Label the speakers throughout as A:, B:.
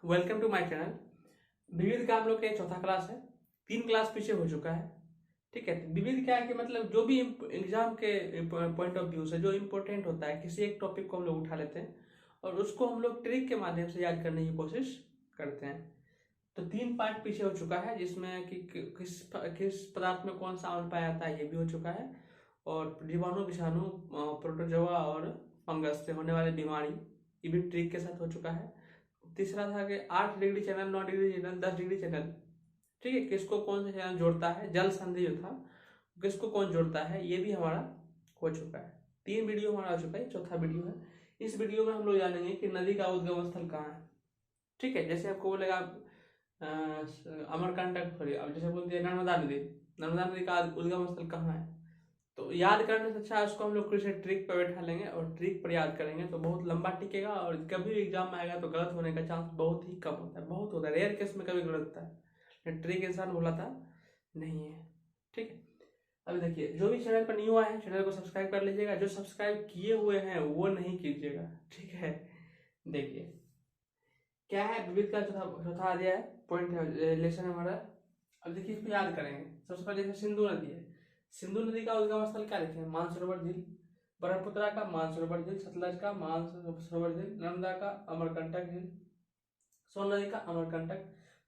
A: Welcome to my channel. विविध का हम लोग का चौथा क्लास है, 3 क्लास पीछे हो चुका है। ठीक है, तो विविध क्या है कि मतलब जो भी एग्जाम के पॉइंट ऑफ व्यू से जो इम्पोर्टेंट होता है, किसी एक टॉपिक को हम लोग उठा लेते हैं और उसको हम लोग ट्रिक के माध्यम से याद करने की कोशिश करते हैं। तो 3 पार्ट पीछे हो चुका है, जिसमें कि किस पदार्थ में कौन सा अम्ल पाया जाता है ये भी हो चुका है, और जीवाणु, विषाणु, प्रोटोजोआ और फंगस से होने वाली बीमारी ये भी ट्रिक के साथ हो चुका है। तीसरा था कि 8 degree channel, 9 degree channel, 10 degree channel, ठीक है, किसको कौन सा चैनल जोड़ता है, जल संधि जो था किसको कौन जोड़ता है, ये भी हमारा हो चुका है। 3 वीडियो हमारा हो चुका है, चौथा वीडियो है। इस वीडियो में हम लोग जानेंगे कि नदी का उद्गम स्थल कहाँ है। ठीक है, जैसे आपको बोलेगा अमरकंटक, सॉरी, अब जैसे बोलते हैं नर्मदा नदी, नर्मदा नदी का उद्गम स्थल कहाँ है, तो याद करने से अच्छा उसको हम लोग किसी ट्रिक पर बैठा लेंगे और ट्रिक पर याद करेंगे तो बहुत लंबा टिकेगा, और कभी भी एग्जाम में आएगा तो गलत होने का चांस बहुत ही कम होता है, बहुत होता है, रेयर केस में कभी गलत होता है। ट्रिक इंसान भुलाता नहीं है। ठीक है, अभी देखिए, जो भी चैनल पर न्यू आए हैं चैनल को सब्सक्राइब कर लीजिएगा, जो सब्सक्राइब किए हुए हैं वो नहीं कीजिएगा। ठीक है, देखिए क्या है, विविध का चौथा अध्याय पॉइंट है, लेसन हमारा। अब देखिए इसको याद करेंगे। सबसे पहले जैसे सिंधु नदी है, सिंधु नदी का उद्गम स्थल क्या लिखे हैं, मानसरोवर झील, ब्रह्मपुत्रा का मानसरोवर झील, सतलज का मानसरोवर झील, नर्मदा का अमरकंटक झील, सोन नदी का अमरकंटक।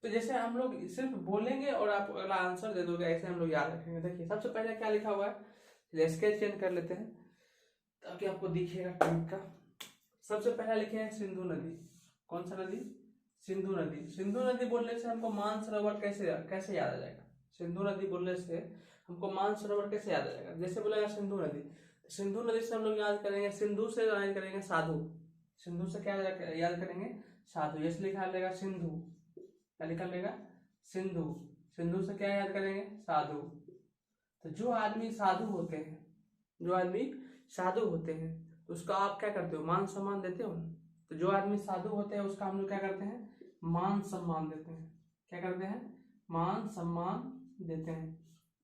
A: तो जैसे हम लोग सिर्फ बोलेंगे और आप अगला आंसर दे दोगे, ऐसे हम लोग याद रखेंगे। देखिए सबसे पहले क्या लिखा हुआ है, स्केच चेंज कर लेते हैं ताकि आपको दिखेगा ट्रिक का। सबसे पहला लिखे हैं सिंधु नदी। कौन सा नदी, सिंधु नदी। सिंधु नदी बोलने से हमको मानसरोवर कैसे याद आ जाएगा, सिंधु नदी बोलने से हमको मानसरोवर कैसे याद आ जाएगा। जैसे बोलेगा सिंधु नदी, तो सिंधु नदी से हम लोग याद करेंगे, सिंधु से याद करेंगे साधु, सिंधु से क्या याद करेंगे, साधु। जैसे लिखा लेगा सिंधु, क्या लिखा लेगा, सिंधु, सिंधु से क्या याद करेंगे, साधु। तो जो आदमी साधु होते हैं, जो आदमी साधु होते हैं तो उसका आप क्या करते हो, मान सम्मान देते हो। तो जो आदमी साधु होते हैं उसका हम लोग क्या करते हैं, मान सम्मान देते हैं। क्या करते हैं, मान सम्मान देते हैं।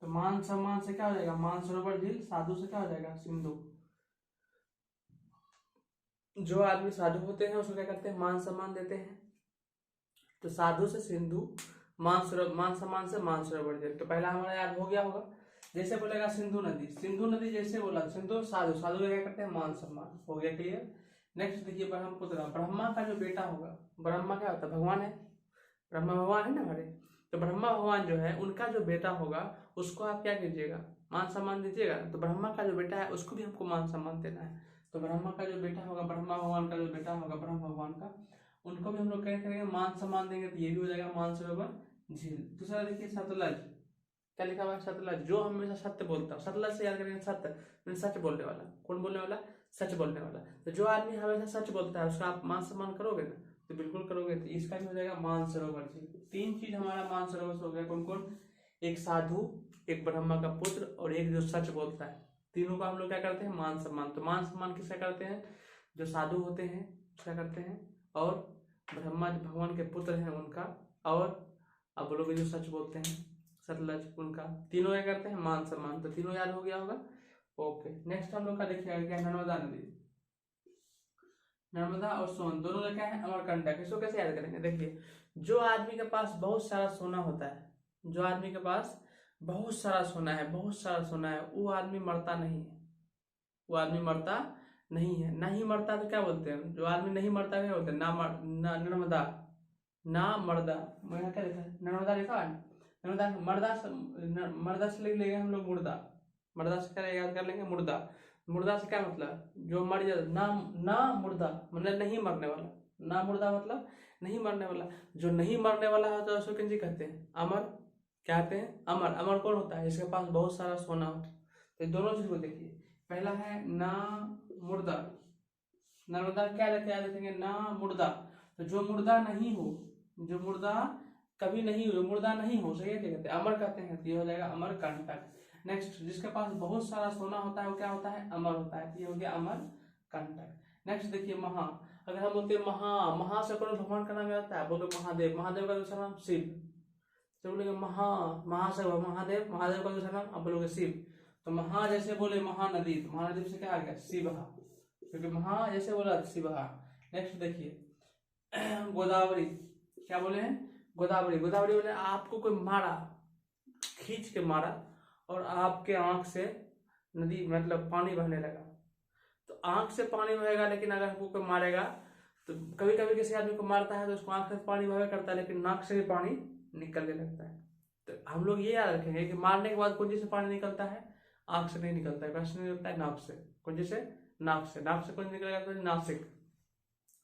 A: तो मान सम्मान से क्या हो जाएगा, मानसरोवर झील, साधु से क्या हो जाएगा, सिंधु। जो आदमी साधु होते हैं उसको क्या करते हैं, मान सम्मान देते हैं। तो साधु से सिंधु, मान सम्मान से मानसरोवर झील। तो पहला हमारा याद हो गया होगा। जैसे बोलेगा सिंधु नदी, सिंधु नदी जैसे बोला, सिंधु साधु, साधु क्या करते हैं, मान सम्मान। हो गया क्लियर। नेक्स्ट देखिए ब्रह्मपुत्र, ब्रह्मा का जो बेटा होगा, ब्रह्मा क्या होता है, भगवान है, ब्रह्मा भगवान है ना हमारे। तो ब्रह्मा भगवान जो है उनका जो बेटा होगा उसको आप क्या कीजिएगा, मान सम्मान दीजिएगा। तो ब्रह्मा का जो बेटा है उसको भी हमको मान सम्मान देना है। तो ब्रह्मा का जो बेटा होगा, ब्रह्मा भगवान का जो बेटा होगा, ब्रह्मा भगवान का, उनको भी हम लोग क्या करेंगे, मान सम्मान देंगे। तो ये भी हो जाएगा मानसरोवर झील। दूसरा देखिए सतलज, क्या लिखा हुआ है, सतलज, जो हमेशा सत्य बोलता है। सतलज से याद करेंगे सत्य, सच बोलने वाला। कौन बोलने वाला, सच बोलने वाला। तो जो आदमी हमेशा सच बोलता है उसका आप मान सम्मान करोगे ना, तो बिल्कुल करोगे। तो इसका भी हो जाएगा मानसरोवर झील। 3 चीज हमारा मानसरोवर से हो गया। कौन कौन, एक साधु, एक ब्रह्मा का पुत्र और एक जो सच बोलता है। तीनों का हम लोग क्या करते हैं, मान सम्मान। तो मान सम्मान किसका करते हैं, जो साधु होते हैं क्या करते हैं, और ब्रह्मा जो भगवान के पुत्र हैं उनका, और अब बोलोगे जो सच बोलते हैं सतलज, उनका। तीनों क्या करते हैं, मान सम्मान। तो तीनों याद हो गया होगा। ओके, नेक्स्ट हम लोग का देखिएगा क्या, नर्मदा नदी। नर्मदा और सोन दोनों का क्या है, अमरकंटक। इसको कैसे याद करेंगे, देखिए जो आदमी के पास बहुत सारा सोना होता है, जो आदमी के पास बहुत सारा सोना है, बहुत सारा सोना है, वो आदमी मरता नहीं है, वो आदमी मरता नहीं है। नहीं मरता तो क्या बोलते हैं, जो आदमी नहीं मरता क्या बोलते हैं, नर्मदा, ना मर्दा। मैं क्या लिखा है, नर्मदा लिखा है, नर्मदा। मर्दा से लिख लेंगे हम लोग मुर्दा, मर्दा से क्या याद कर लेंगे, मुर्दा। मुर्दा से क्या मतलब, जो मर जाता, ना ना मुर्दा मतलब नहीं मरने वाला, ना मुर्दा मतलब नहीं मरने वाला। जो नहीं मरने वाला होता है उसको किंजी कहते हैं, अमर। क्या कहते हैं, अमर। अमर कौन होता है, इसके पास बहुत सारा सोना होता है। तो दोनों चीज को देखिए, पहला है ना मुर्दा, नर्मदा क्या याद रखेंगे, ना मुर्दा। तो जो मुर्दा नहीं हो, जो मुर्दा कभी नहीं हो, मुर्दा नहीं हो, सही है, कहते हैं अमर कहते हैं। ये हो जाएगा अमरकंटक। नेक्स्ट, जिसके पास बहुत सारा सोना होता है वो क्या होता है, अमर होता है। ये हो गया अमरकंटक। नेक्स्ट देखिए महा, अगर हम बोलते हैं महा, महा से कौन भगवान का नाम आता है, बोलो महादेव। महादेव का दूसरा नाम शिव। तो बोलेंगे महा, महा से महादेव, महादेव का दूसरा नाम आप बोलोगे शिव। तो महा जैसे बोले महानदी, तो महानदी से क्या आ गया, शिवहा, क्योंकि महा जैसे बोला शिवहा। नेक्स्ट देखिए गोदावरी, क्या बोले हैं? गोदावरी। गोदावरी बोले आपको कोई मारा, खींच के मारा और आपके आंख से नदी मतलब पानी बहने लगा। तो आंख से पानी बहेगा, लेकिन अगर हमको कोई मारेगा तो कभी कभी किसी आदमी को मारता है तो उसको आंख से पानी बहे करता है, लेकिन नाक से भी पानी निकलने लगता है। तो हम लोग ये याद रखेंगे कि मारने के बाद कुंजी से पानी निकलता है, आंख से नहीं निकलता है। कैसे निकलता है? नाक से। कुंजी से नाक से, नाक से कुंजी निकलेगा तो नासिक।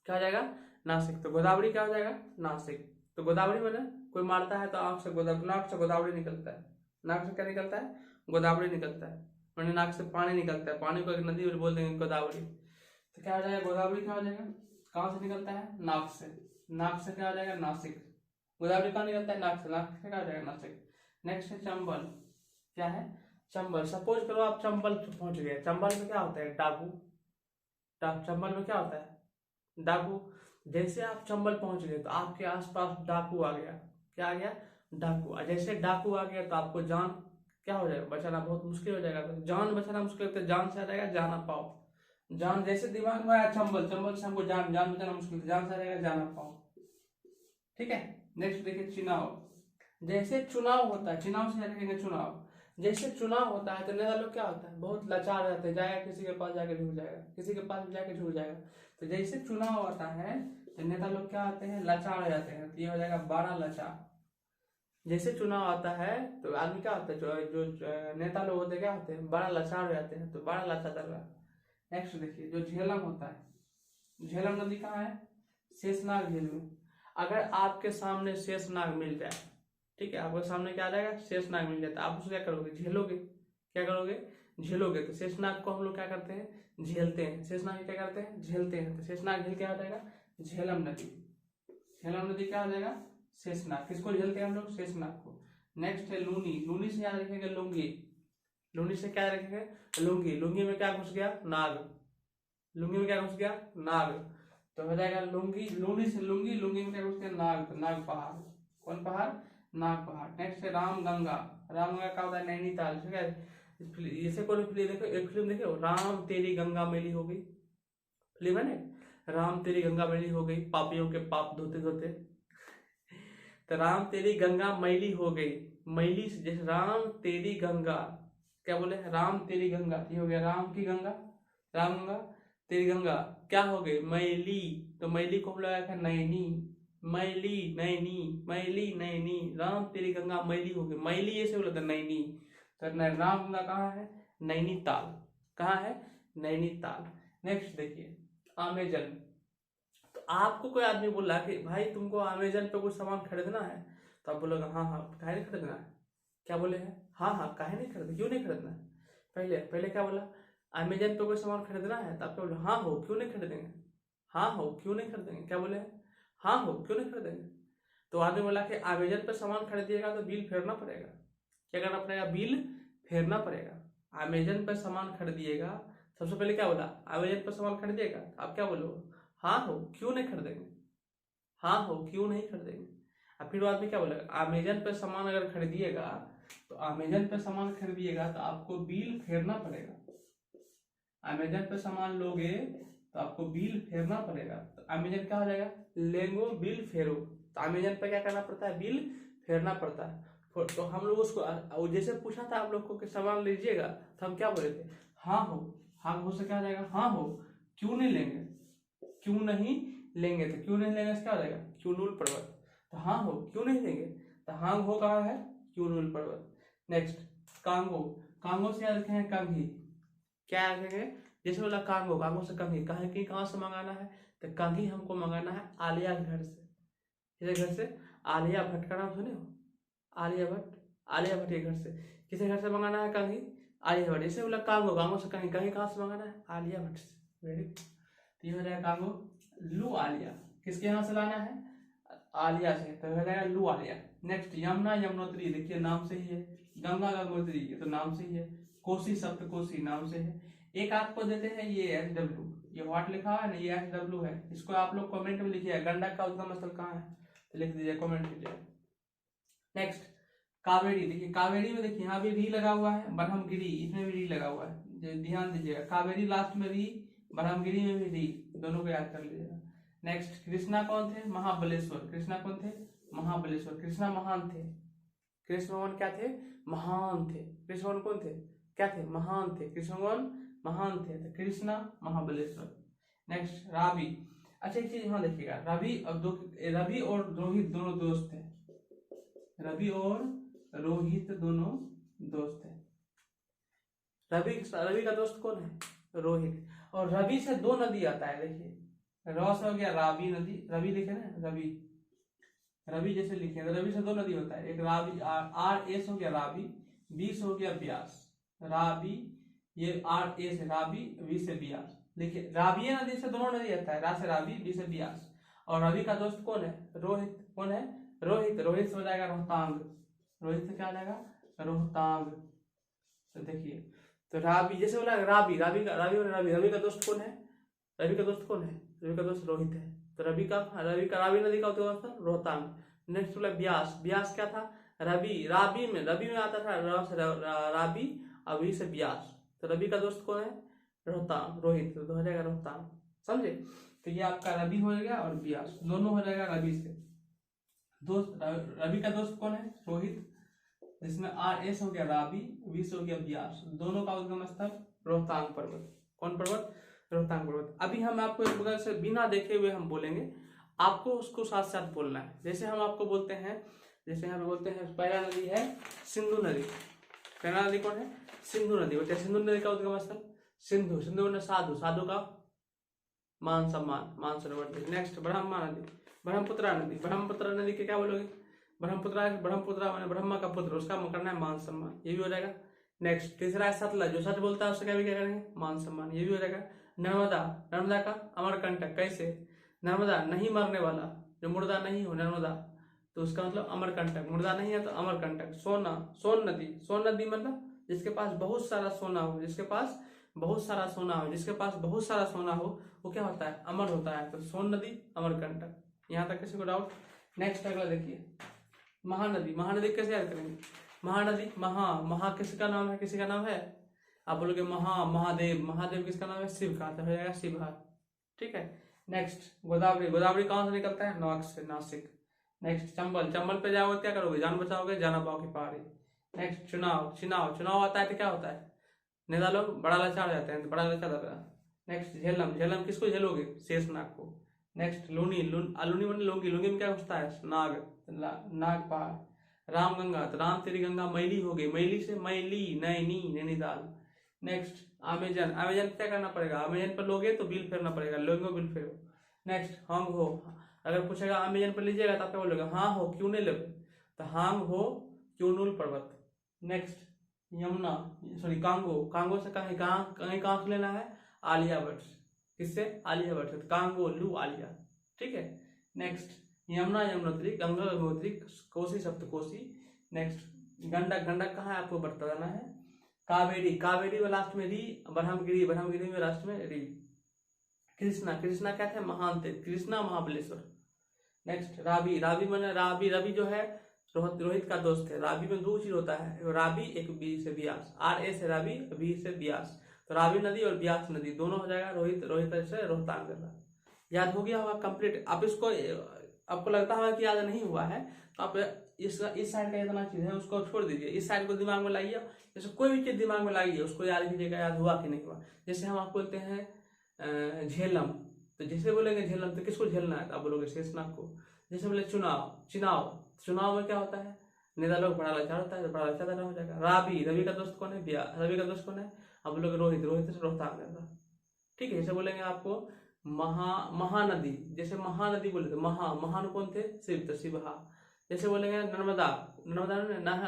A: क्या हो जाएगा? नासिक। तो गोदावरी क्या हो जाएगा? नासिक। तो गोदावरी मैंने कोई मारता है तो आंख से नाक से गोदावरी निकलता है। नाक से क्या निकलता है? गोदावरी निकलता है। मैंने नाक से पानी निकलता है, पानी को एक नदी बोल देंगे गोदावरी। तो क्या हो जाएगा? गोदावरी क्या हो जाएगा? कहाँ से निकलता है? नाक से। नाक से क्या हो जाएगा? नासिक। गोदावरी कहाँ निकलता है? नाक से। नाक से क्या हो जाएगा? नासिक। नेक्स्ट है चंबल। क्या है? चंबल। सपोज करो आप चंबल पहुंच गए। चंबल में क्या होता है? डाकू। चंबल में क्या होता है? डाकू। जैसे आप चंबल पहुंच गए तो आपके आसपास डाकू आ गया। क्या आ गया? डाकू। जैसे डाकू आ गया तो आपको जान क्या हो जाएगा? बचाना बहुत मुश्किल हो जाएगा। तो जान बचाना मुश्किल है तो जान से आ जाएगा जाना पाओ। जान जैसे दिमाग में आया चंबल, चंबल से हमको जान बचाना मुश्किल, जान से आ जाएगा जाना पाओ। ठीक है। नेक्स्ट देखिए चुनाव। जैसे चुनाव होता है, चुनाव से रखेंगे चुनाव। जैसे चुनाव होता है तो नेता लोग क्या होता है? बहुत लाचार रहते हैं, जाएगा किसी के पास जाके झूठ जाएगा, किसी के पास जाके झूठ जाएगा। तो जैसे चुनाव आता है तो नेता लोग क्या आते हैं? लाचार हो जाते हैं। तो ये हो जाएगा बड़ा लाचार। जैसे चुनाव आता है तो आदमी क्या होता है? जो नेता लोग होते हैं क्या होते हैं? बड़ा लाचार हो जाते हैं। तो बड़ा लाचार चल रहा है। नेक्स्ट देखिए जो झेलम होता है। झेलम नदी कहाँ है? शेषनाग झील में। अगर आपके सामने शेषनाग मिल जाए, ठीक है, आपके सामने क्या आ जाएगा? शेषनाग मिल जाता है, आप उसको क्या करोगे? झेलोगे। क्या करोगे? झेलोगे। तो शेषनाग को हम लोग क्या करते हैं? झेलते हैं। शेषनाग क्या करते हैं? झेलते हैं। तो शेषनाग झील क्या हो जाएगा? झेलम नदी। झेलम नदी क्या हो जाएगा? शेषनाग। किसको झेलते हैं हम लोग? शेषनाग को। नेक्स्ट है लूनी। लूनी से याद रखेंगे लुंगी। लूनी से क्या रखेंगे? लुंगी। लुंगी में क्या घुस गया? नाग। लुंगी में क्या घुस गया? नाग। तो हो जाएगा लुंगी। लूनी से लुंगी, लुंगी में क्या घुस गया? नाग। तो नाग पहाड़। कौन पहाड़? नाग पहाड़। नेक्स्ट है रामगंगा। रामगंगा का होता है नैनीताल। ठीक है। इसे कोई फिल्म देखो, एक फिल्म देखो, राम तेरी गंगा मैली हो गई। फिल्म है ना, राम तेरी गंगा मैली हो गई, पापियों के पाप धोते धोते। तो राम तेरी गंगा मैली हो गई। मैली से जैसे राम तेरी गंगा, क्या बोले? राम तेरी गंगा, ये हो गया राम की गंगा, राम गंगा। तेरी गंगा क्या हो गई? मैली। तो मैली को हम लोग नैनी। मैली नैनी, मैली नैनी। राम तेरी गंगा मैली हो गई। मैली ऐसे बोला था नैनी। तो राम गंगा कहाँ है? नैनीताल। कहाँ है? नैनीताल। नेक्स्ट देखिए अमेजन। तो आपको कोई आदमी बोला कि भाई तुमको अमेजन पे कुछ सामान खरीदना है, तो आप बोलोगे हाँ हाँ काहे नहीं खरीदना है? क्या बोले हैं? हाँ हाँ काहे नहीं खरीदना, क्यों नहीं खरीदना है? पहले पहले क्या बोला? अमेजन पे कोई सामान खरीदना है, तो आप क्या बोले? हाँ हो, क्यों नहीं खरीदेंगे? हाँ हो, क्यों नहीं खरीदेंगे? क्या बोले हैं? हाँ हो, क्यों नहीं खरीदेंगे? तो आदमी बोला कि अमेजन पे सामान खरीदिएगा तो बिल फेरना पड़ेगा। क्या करना पड़ेगा? बिल फेरना पड़ेगा। अमेजन पे सामान खरीदिएगा, सबसे पहले क्या बोला? अमेजन पे सामान खरीदिएगा, आप क्या बोलोगे? हाँ हो, क्यों नहीं खरीदेंगे? हाँ हो, क्यों नहीं खरीदेंगे? और फिर बाद में क्या बोलेगा? अमेजन पे सामान अगर खरीदिएगा, तो अमेजन पे सामान खरीदिएगा तो आपको बिल फेरना पड़ेगा। अमेजन पे सामान लोगे तो आपको बिल फेरना पड़ेगा। तो अमेजन क्या हो जाएगा? लेंगो बिल फेरो। तो अमेजन पे क्या करना पड़ता है? बिल फेरना पड़ता है। तो हम लोग उसको जैसे पूछा था आप लोग को कि सामान लीजिएगा, तो हम क्या बोले थे? हाँ हो। हाँ हो से क्या हो जाएगा? हाँ हो, क्यों नहीं लेंगे? क्यों नहीं लेंगे? तो क्यों नहीं लेंगे क्या हो जाएगा? क्यों नूल पर्वत। तो हाँ हो, क्यों नहीं लेंगे? तो हाँ हो कहाँ है? क्यों नूल पर्वत। Next Congo. कांगो से याद रखेंगे कंघी। क्या याद रखेंगे? जैसे बोला कांगो, कांगो से कंघी। कहाँ की, कहाँ से मंगाना है? तो कंघी हमको मंगाना है आलिया के घर से। किसके घर से? आलिया भट्ट का नाम सुने हो? आलिया भट्ट। आलिया भट्ट के घर से। किसके घर से मंगाना है कंघी? आलिया भट्ट। जैसे बोला कांगो, कांगो से कंघी, कंघी कहाँ से मंगाना है? आलिया भट्ट से। Very good. तो ये हो जाएगा कांगो। लू आलिया किसके यहाँ से लाना है? आलिया से। तो हो जाएगा लू आलिया। नेक्स्ट यमुना यमुनोत्री, देखिए नाम से ही है। गंगा गंगोत्री, ये तो नाम से ही है। कोसी सप्तकोसी नाम से है। एक आपको देते हैं ये SW, ये व्हाट लिखा है ना, ये SW है। इसको आप लोग कमेंट में लिखिए, गंडक का उद्गम स्थल कहाँ है, तो लिख दीजिए, कमेंट कीजिए। नेक्स्ट कावेरी। देखिए कावेरी में देखिए यहाँ भी री लगा हुआ है, ब्रह्मगिरी इसमें भी री लगा हुआ है, ध्यान दीजिएगा। कावेरी लास्ट में री, ब्रह्मगिरी में भी री, दोनों को याद कर लीजिएगा। नेक्स्ट, कृष्णा कौन थे? महाबलेश्वर। कृष्णा कौन थे? महाबलेश्वर। कृष्णा महान थे। कृष्ण भगवान क्या थे? महान थे। कृष्ण भगवान कौन थे? क्या थे? महान थे। कृष्ण भगवान महान थे। तो कृष्णा महाबलेश्वर। नेक्स्ट, रावी। अच्छा एक चीज यहाँ देखिएगा, रवि और रोहित दोनों दोस्त थे। रवि और रोहित दोनों दोस्त है। रवि का दोस्त कौन है? रोहित। और रवि से दो नदी आता है, देखिए र से हो गया रावी नदी, रवि लिखे ना, रवि, रवि जैसे लिखे तो रवि से दो नदी होता है, एक रावी, आर एस हो गया रावी, बी से हो गया ब्यास। रावी, ये आर ए से रावी, वी से ब्यास। देखिए रावी नदी से दोनों नदी आता है, रा से रावी, बी से ब्यास। और रवि का दोस्त कौन है? रोहित। कौन है? रोहित। रोहित से हो जाएगा रोहतांग। रोहित से क्या आ जाएगा? रोहतांग। तो देखिए, तो रावी जैसे बोला रावी, रवि का दोस्त कौन है? रवि का दोस्त कौन है? रवि का दोस्त रोहित है। तो रावी नदी का दोस्त था रोहतांग। नेक्स्ट बोला ब्यास। ब्यास क्या था? रवि में आता था रावी, अभी से ब्यास। तो रवि का दोस्त कौन है? रोहतांग, रोहित। तो हो जाएगा रोहतांग। समझे? तो ये आपका रवि हो जाएगा और ब्यास दोनों हो जाएगा रवि से दोस्त। रवि का दोस्त कौन है? रोहित, जिसमें आर एस हो गया रावी, वी से हो गया ब्यास। दोनों का उद्गम स्थल रोहतांग पर्वत। कौन पर्वत? रोहतांग पर्वत। अभी हम आपको एक बगल से बिना देखे हुए हम बोलेंगे, आपको उसको साथ साथ बोलना है। जैसे हम आपको बोलते हैं, जैसे यहाँ पे बोलते हैं पहला नदी है सिंधु नदी। पहला नदी कौन है? सिंधु नदी। बोलते हैं सिंधु नदी का उद्गम स्थल सिंधु। सिंधु ने साधु, साधु का मान सम्मान, मान सरोवर। नेक्स्ट, ब्रह्मा नदी, ब्रह्मपुत्रा नदी। ब्रह्मपुत्रा नदी के क्या बोलोगे? ब्रह्मपुत्रा माने ब्रह्मा का पुत्र, उसका करना है मान सम्मान, ये भी हो जाएगा। नेक्स्ट, तीसरा है सतलज, जो सच बोलता है उसका भी क्या करेंगे? मान सम्मान, ये भी हो जाएगा। नर्मदा, नर्मदा का अमरकंटक। कैसे? नर्मदा नहीं मरने वाला, जो मुर्दा नहीं हो, नर्मदा, तो उसका मतलब अमरकंटक। मुर्दा नहीं है तो अमरकंटक। सोना, सोन नदी मतलब जिसके पास बहुत सारा सोना हो, जिसके पास बहुत सारा सोना हो, जिसके पास बहुत सारा सोना हो, वो क्या होता है? अमर होता है। तो सोन नदी, अमरकंटक। यहाँ तक किसी को डाउट? नेक्स्ट अगला देखिए, महानदी। महानदी कैसे याद करेंगे? महानदी, महा किसका नाम है? किसी का नाम है? आप बोलोगे महादेव। महादेव किसका नाम है? शिव का। तो हो जाएगा शिवहर। ठीक है। नेक्स्ट, गोदावरी। गोदावरी कहाँ से निकलता है? नॉर्थ से, नासिक। नेक्स्ट, चंबल। चंबल पे जाओगे क्या करोगे? जान बचाओगे, जाना पाओ की पहाड़ी। नेक्स्ट, चुनाव आता है तो क्या होता है? नेता लोग बड़ा लाचार जाते हैं, तो बड़ा लाचार जाता है। नेक्स्ट, झेलम किसको झेलोगे? शेषनाग को। नेक्स्ट, लूनी मन लुंगी में क्या घुसता है? नाग पहाड़। रामगंगा, तो राम तेरी गंगा मैली हो गई, मैली से मैली, नैनीताल। नेक्स्ट, अमेजन क्या करना पड़ेगा? अमेजन पर लोगे तो बिल फेरना पड़ेगा, लोगे बिल फेरो। नेक्स्ट, हांग हो, अगर पूछेगा अमेजन पर लीजिएगा तो आप क्या बोलोगे? हाँ हो, क्यों नहीं लोगे? तो हांग हो क्यूनूल पर्वत। नेक्स्ट, कांगो से कहाँ लेना है? आलिया भट्ट। किससे? आलिया भट्ट से। कांगो, लू, आलिया। ठीक है। नेक्स्ट, यमुनोत्री, गंगा गंगोत्री, कोसी सप्तकोसी। नेक्स्ट, गंडक कहाँ है? आपको बताना है। कावेरी में लास्ट में री, ब्रह्मगिरी में लास्ट में री। कृष्णा क्या थे? महान थे। कृष्णा महाबलेश्वर। नेक्स्ट, रवि जो है रोहित का दोस्त है। रावी में दो चीज होता है, रावी, एक बी से ब्यास। आर ए से रावी, बी से ब्यास। तो रावी नदी और ब्यास नदी दोनों हो जाएगा रोहित से रोहतांग गंगा। याद हो गया होगा कंप्लीट। आप इसको, आपको लगता होगा कि याद नहीं हुआ है, तो आप इस साइड का इतना चीज है उसको छोड़ दीजिए, इस साइड को दिमाग में लाइए। जैसे कोई भी चीज दिमाग में लाइए, उसको याद कीजिएगा याद हुआ कि नहीं हुआ। जैसे हम आप बोलते हैं झेलम, तो जैसे बोलेंगे झेलम तो किसको झेलना है? आप बोलोगे शेषनाग को। जैसे बोले चुनाव में क्या होता है? नेता लोग बड़ा लाचार होता है, तो बड़ा लाचार हो जाएगा। रवि का दोस्त कौन है? रवि का दोस्त कौन है? आप बोलोगे रोहित से रोहतांग गंगा। ठीक है। जैसे बोलेंगे आपको महानदी, जैसे महानदी बोले तो महान कौन थे? शिव, तो शिवहा। जैसे बोलेंगे नर्मदा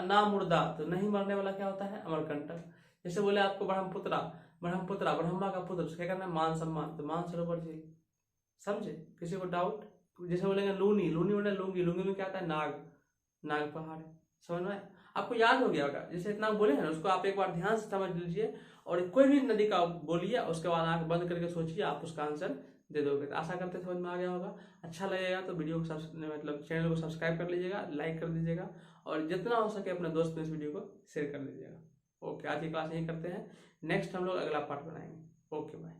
A: ना मुर्दा, तो नहीं मरने वाला क्या होता है? अमरकंटक। जैसे बोले आपको ब्रह्मपुत्रा, ब्रह्मा का पुत्र, क्या करना है? मान सम्मान, तो मान सरोवर जी। समझे? किसी को डाउट? जैसे बोलेंगे लूनी में लुंगी में क्या आता है? नाग पहाड़। समझ में? आपको याद हो गया होगा। जैसे इतना बोले हैं उसको आप एक बार ध्यान से समझ लीजिए, और कोई भी नदी का बोलिए, उसके बाद आंख बंद करके सोचिए, आप उसका आंसर दे दोगे। तो आशा करते समझ में आ गया होगा। अच्छा लगेगा तो वीडियो को मतलब चैनल को सब्सक्राइब कर लीजिएगा, लाइक कर दीजिएगा, और जितना हो सके अपने दोस्त में इस वीडियो को शेयर कर दीजिएगा। ओके, आज की क्लास यहीं करते हैं। नेक्स्ट हम लोग अगला पार्ट बनाएंगे। Okay, bye.